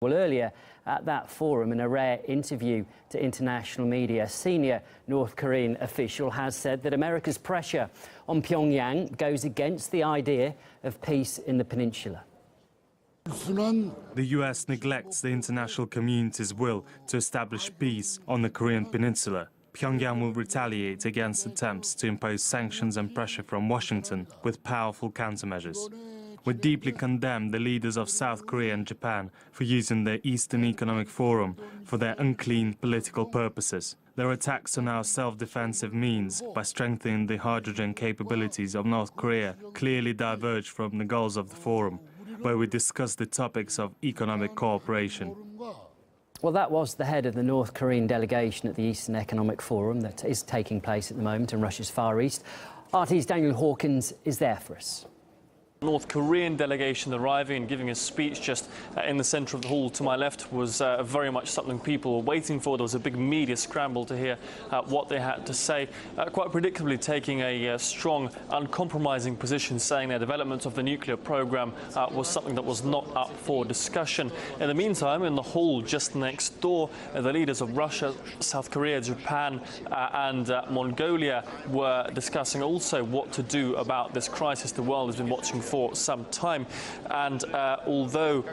Well, earlier at that forum, in a rare interview to international media, a senior North Korean official has said that America's pressure on Pyongyang goes against the idea of peace in the peninsula. The US neglects the international community's will to establish peace on the Korean peninsula. Pyongyang will retaliate against attempts to impose sanctions and pressure from Washington with powerful countermeasures. We deeply condemn the leaders of South Korea and Japan for using the Eastern Economic Forum for their unclean political purposes. Their attacks on our self-defensive means by strengthening the hydrogen capabilities of North Korea clearly diverge from the goals of the forum, where we discuss the topics of economic cooperation. Well, that was the head of the North Korean delegation at the Eastern Economic Forum that is taking place at the moment in Russia's Far East. RT's Daniel Hawkins is there for us. North Korean delegation arriving and giving a speech just in the centre of the hall to my left was very much something people were waiting for. There was a big media scramble to hear what they had to say, quite predictably taking a strong, uncompromising position, saying their development of the nuclear program was something that was not up for discussion. In the meantime, in the hall just next door, the leaders of Russia, South Korea, Japan and Mongolia were discussing also what to do about this crisis the world has been watching for some time. And although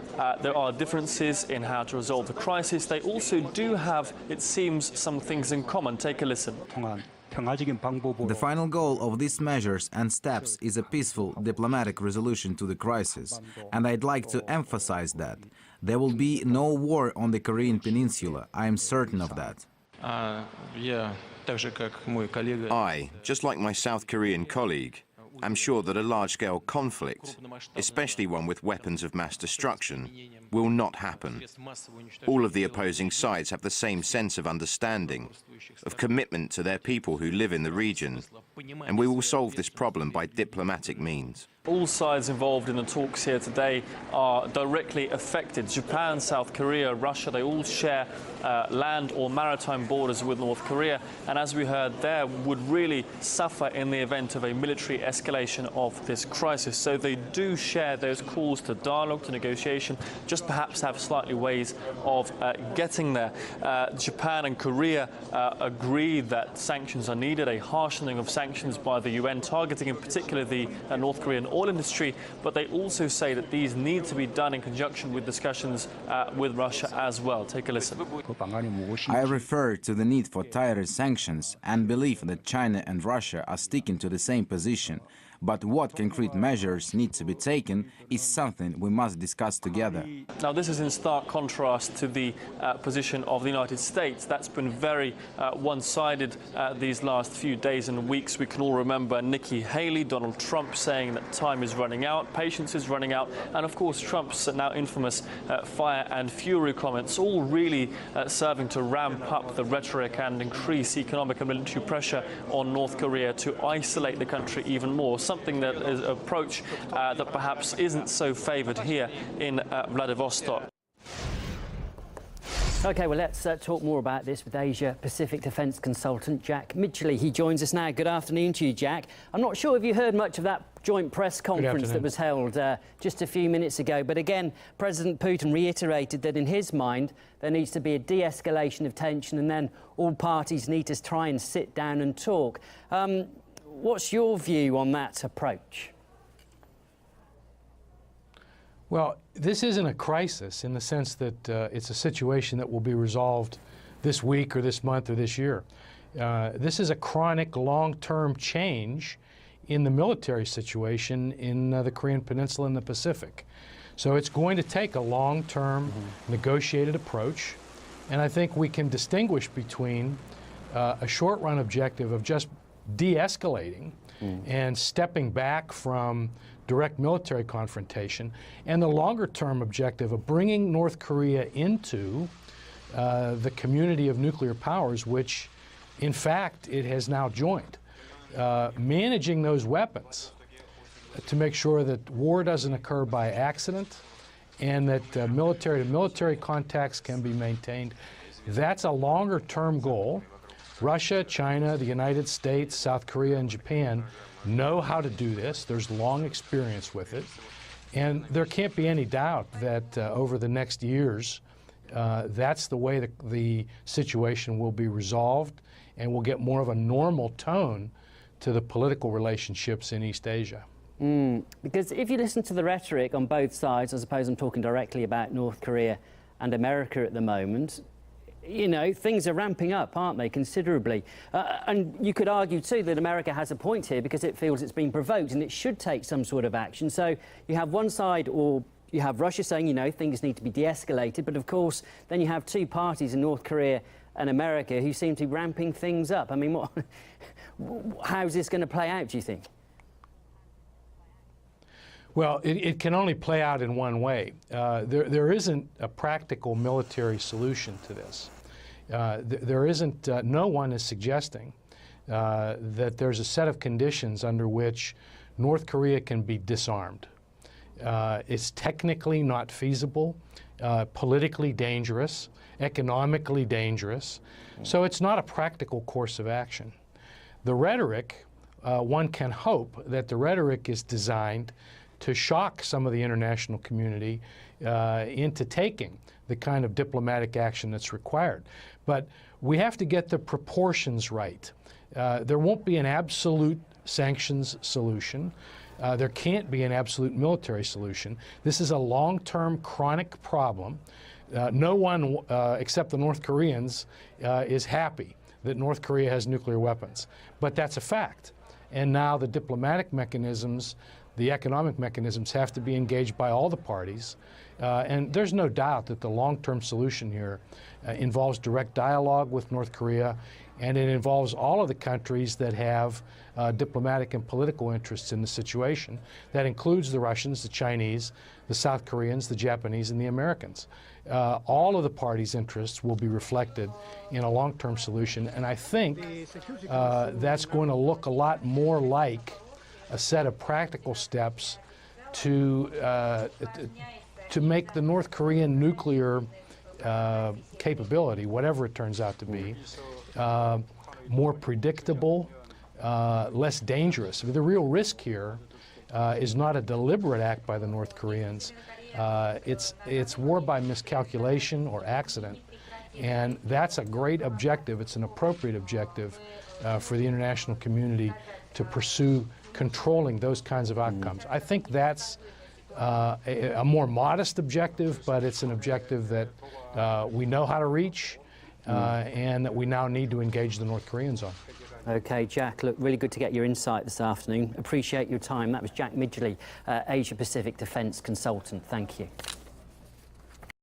there are differences in how to resolve the crisis, they also do have, it seems, some things in common. Take a listen. The final goal of these measures and steps is a peaceful diplomatic resolution to the crisis, and I'd like to emphasize that. There will be no war on the Korean peninsula, I am certain of that. I, just like my South Korean colleague, am sure that a large-scale conflict, especially one with weapons of mass destruction, will not happen. All of the opposing sides have the same sense of understanding, of commitment to their people who live in the region, and we will solve this problem by diplomatic means. All sides involved in the talks here today are directly affected. Japan, South Korea, Russia, they all share land or maritime borders with North Korea, and as we heard there, would really suffer in the event of a military escalation of this crisis. So they do share those calls to dialogue, to negotiation, just perhaps have slightly ways of getting there. Japan and Korea agree that sanctions are needed, a harshening of sanctions by the UN, targeting in particular the North Korean oil industry, but they also say that these need to be done in conjunction with discussions with Russia as well. Take a listen. I refer to the need for tighter sanctions and believe that China and Russia are sticking to the same position. But what concrete measures need to be taken is something we must discuss together. Now, this is in stark contrast to the position of the United States. That's been very one-sided these last few days and weeks. We can all remember Nikki Haley, Donald Trump saying that time is running out, patience is running out, and of course Trump's now infamous fire and fury comments, all really serving to ramp up the rhetoric and increase economic and military pressure on North Korea to isolate the country even more. Something that is an approach that perhaps isn't so favoured here in Vladivostok. OK, well, let's talk more about this with Asia-Pacific Defence Consultant Jack Mitchell. He joins us now. Good afternoon to you, Jack. I'm not sure if you heard much of that joint press conference that was held just a few minutes ago, but again, President Putin reiterated that in his mind there needs to be a de-escalation of tension and then all parties need to try and sit down and talk. What's your view on that approach? Well, this isn't a crisis in the sense that it's a situation that will be resolved this week or this month or this year. This is a chronic, long-term change in the military situation in the Korean Peninsula and the Pacific. So it's going to take a long-term negotiated approach, and I think we can distinguish between a short-run objective of just de-escalating and stepping back from direct military confrontation, and the longer-term objective of bringing North Korea into the community of nuclear powers, which, in fact, it has now joined. Managing those weapons to make sure that war doesn't occur by accident and that military-to-military contacts can be maintained, that's a longer-term goal. Russia, China, the United States, South Korea, and Japan know how to do this. There's long experience with it. And there can't be any doubt that over the next years, that's the way the situation will be resolved, and we'll get more of a normal tone to the political relationships in East Asia. Because if you listen to the rhetoric on both sides, I suppose I'm talking directly about North Korea and America at the moment, you know, things are ramping up, aren't they, considerably? And you could argue, too, that America has a point here because it feels it's been provoked and it should take some sort of action. So you have one side, or you have Russia saying, you know, things need to be de-escalated. But, of course, then you have two parties in North Korea and America who seem to be ramping things up. I mean, how's this going to play out, do you think? Well, it can only play out in one way. There isn't a practical military solution to this. There isn't, no one is suggesting that there's a set of conditions under which North Korea can be disarmed. It's technically not feasible, politically dangerous, economically dangerous, so it's not a practical course of action. The rhetoric, one can hope that the rhetoric is designed to shock some of the international community into taking the kind of diplomatic action that's required. But we have to get the proportions right. There won't be an absolute sanctions solution. There can't be an absolute military solution. This is a long-term chronic problem. No one except the North Koreans is happy that North Korea has nuclear weapons. But that's a fact. And now the diplomatic mechanisms, the economic mechanisms have to be engaged by all the parties. And there's no doubt that the long-term solution here involves direct dialogue with North Korea, and it involves all of the countries that have diplomatic and political interests in the situation. That includes the Russians, the Chinese, the South Koreans, the Japanese, and the Americans. All of the parties' interests will be reflected in a long-term solution, and I think that's going to look a lot more like a set of practical steps to make the North Korean nuclear capability, whatever it turns out to be, more predictable, less dangerous. I mean, the real risk here is not a deliberate act by the North Koreans. It's war by miscalculation or accident, and that's a great objective. It's an appropriate objective for the international community to pursue controlling those kinds of outcomes. I think that's a more modest objective, but it's an objective that we know how to reach and that we now need to engage the North Koreans on. OK, Jack, look, really good to get your insight this afternoon. Appreciate your time. That was Jack Midgley, Asia Pacific Defence Consultant. Thank you.